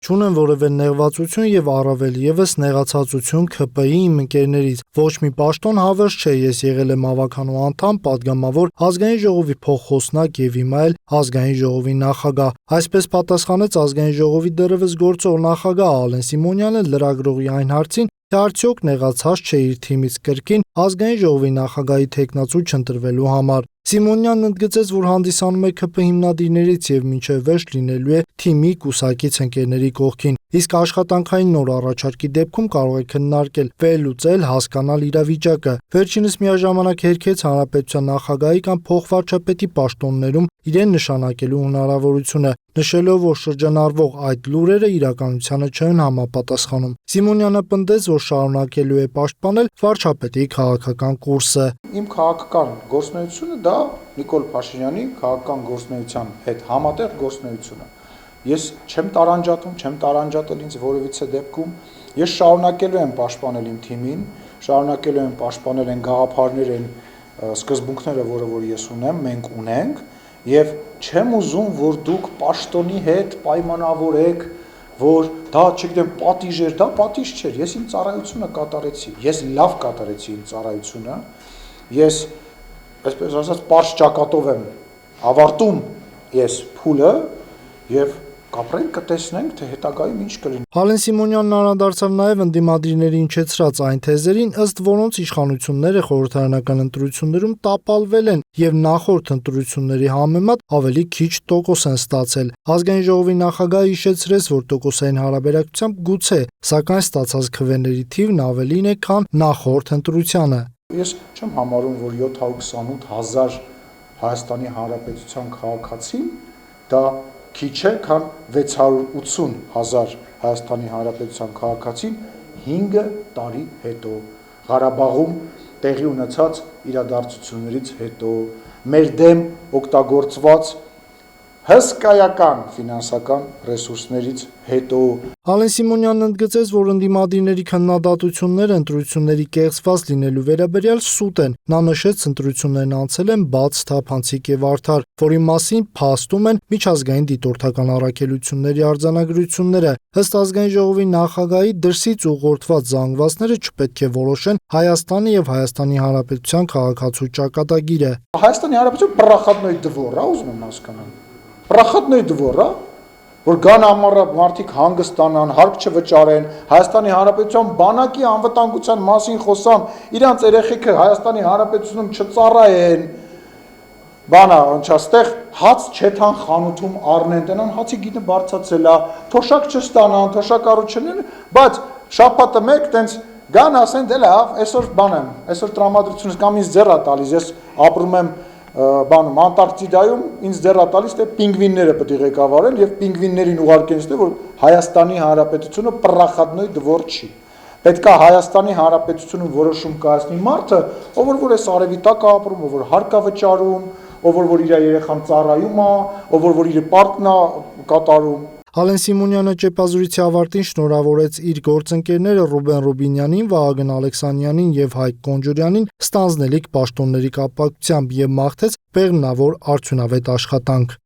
Չունեմ որևէ նեղվածություն եւ առավել եւս նեղացածություն ՔՊ-ի իմ ընկերներից։ Ոչ մի պաշտոն հավերժ չէ, ես եղել եմ ավականու անդամ, падգամավոր, ազգային ժողովի փոխխոսնակ եւ հիմա էլ ազգային ժողովի նախագահ։ Այսպես պատասխանեց ազգային ժողովի դեռևս գործող նախագահ Ալեն Սիմոնյանը լրագրողի այն հարցին, թե արդյոք նեղացած չէ իր թիմից կրկին ազգային ժողովի նախագահի թեկնածու չընտրվելու համար։ Սիմոնյանն ընդգծեց, որ հանդիսանում է ՔՊ հիմնադիրներից եւ մինչեւ վերջ լինելու է թիմի կուսակից ընկերների կողքին։ Իսկ աշխատանքային նոր առաջարկի դեպքում կարող է քննարկել, վերլուծել, հասկանալ իրավիճակը։ Վերջինս միաժամանակ հերքեց հանրապետության նախագահի կամ փոխվարչապետի պաշտոններում իրեն նշանակելու հնարավորությունը, նշելով, որ շրջանառվող այդ լուրերը իրականությանը չեն համապատասխանում։ Սիմոնյանը պնդեց, որ շարունակելու է պաշտպանել վարչապետի քաղաքական կուրսը։ Իմ քաղաքական գործունեությունը դա Նիկոլ Փաշինյանի քաղաքական գործունեության հետ համատեղ գործունեությունը։ Ես չեմ տարանջատում, չեմ տարանջատել ինձ որևիցե դեպքում։ Ես շարունակելու եմ պաշտպանել իմ թիմին, շարունակելու եմ պաշտպանել այն գաղափարները, այն սկզբունքները, որ ես ունեմ, մենք ունենք, եւ չեմ ուզում, որ դուք պաշտոնի հետ պայմանավորեք, որ դա, չգիտեմ, պատիժ էր, դա պատիժ չէր։ Ես իմ ծառայությունը կատարեցի։ Ես լավ կատարեցի իմ ծառայությունը։ Ես, այսպես ասած, պարզ ճակատով եմ ավարտում ես փուլը եւ կապրենք, կտեսնենք, թե հետագայում ինչ կլինի։ Ալեն Սիմոնյանն անդրադարձավ նաև ընդդիմադիրների հնչեցրած այն թեզերին, ըստ որոնց իշխանությունները խորհրդարանական ընտրություններում տապալվել են եւ նախորդ ընտրությունների համեմատ ավելի քիչ տոկոս են ստացել։ Ազգային ժողովի նախագահը հիշեցրեց, որ տոկոսային հարաբերակցությամբ գուցե, սակայն ստացած քվեների թիվն ավելին է, քան նախորդ ընտրությանը։ Ես չեմ համարում, որ 728,000 Հայաստանի Հանրապետության քաղաքացին դա քիչ է, քան 680,000 Հայաստանի Հանրապետության քաղաքացին 5 տարի հետո, Ղարաբաղում տեղի ունեցած իրադարձություններից հետո, մեր դեմ օգտագործված հսկայական ֆինանսական ռեսուրսներից հետո։ Ալեն Սիմոնյանն ընդգծեց, որ ընդդիմադիրների քննադատությունները ընտրությունների կեղծված լինելու վերաբերյալ սուտ են։ Նա նշեց, ընտրություններն անցել են բաց, թափանցիկ եւ արդար, որի մասին փաստում են միջազգային դիտորդական առաքելությունների արձանագրությունները։ Ըստ ազգային ժողովի նախագահի դրսից ուղղորդված զանգվածները չպետք է որոշեն Հայաստանի եւ Հայաստանի Հանրապետության քաղաքացու ճակատագիրը։ Հայաստանի Հանրապետության պրախատնոյ դվոր, ուզում եմ հասկանալ։ Պրախատնոյ դվոր, որ գան ամառը մարդիկ հանգստանան, հարկ չվճարեն, Հայաստանի Հանրապետության բանակի անվտանգության մասին խոսան, իրանց երեխեքը Հայաստանի Հանրապետությունում չծառայեն, բանա, անչաստեղ հաց չեթան խանութում առնեն, տնան հացի գինը բարձացել է, թոշակ չստանան, թոշակառու չնեն, բայց շաբաթը մեկ տենց գան ասեն, դե լավ, այսօր բան եմ, այսօր տրամադրությունս կամ ինձ ձեռ է տալիս, ես ապրում եմ բանում Անտարկտիդայում, ինձ ձեռ է տալիս, թե պինգվինները պետք է ղեկավարեն եւ պինգվիններին ուղարկեն, որ Հայաստանի Հանրապետությունը պրախատնոյ դվոր չի։ Պետք է Հայաստանի Հանրապետությունում որոշում կայացնի մարդը, ով որ այս արևի տակ է ապրում, ով որ հարկ է վճարում, ով որ իր երեխան ծառայում է, ով որ իր պարտքն է կատարում։ Ալեն Սիմոնյանը ճեպազրույցի ավարտին շնորհավորեց իր գործընկերները Ռուբեն Ռուբինյանին, Վահագն Ալեքսանյանին եւ Հայկ Կոնջուրյանին ստանձնելիք պաշտոնների կապակցությամբ եւ մաղթեց բեղմնավոր արդյունավետ աշխատանք։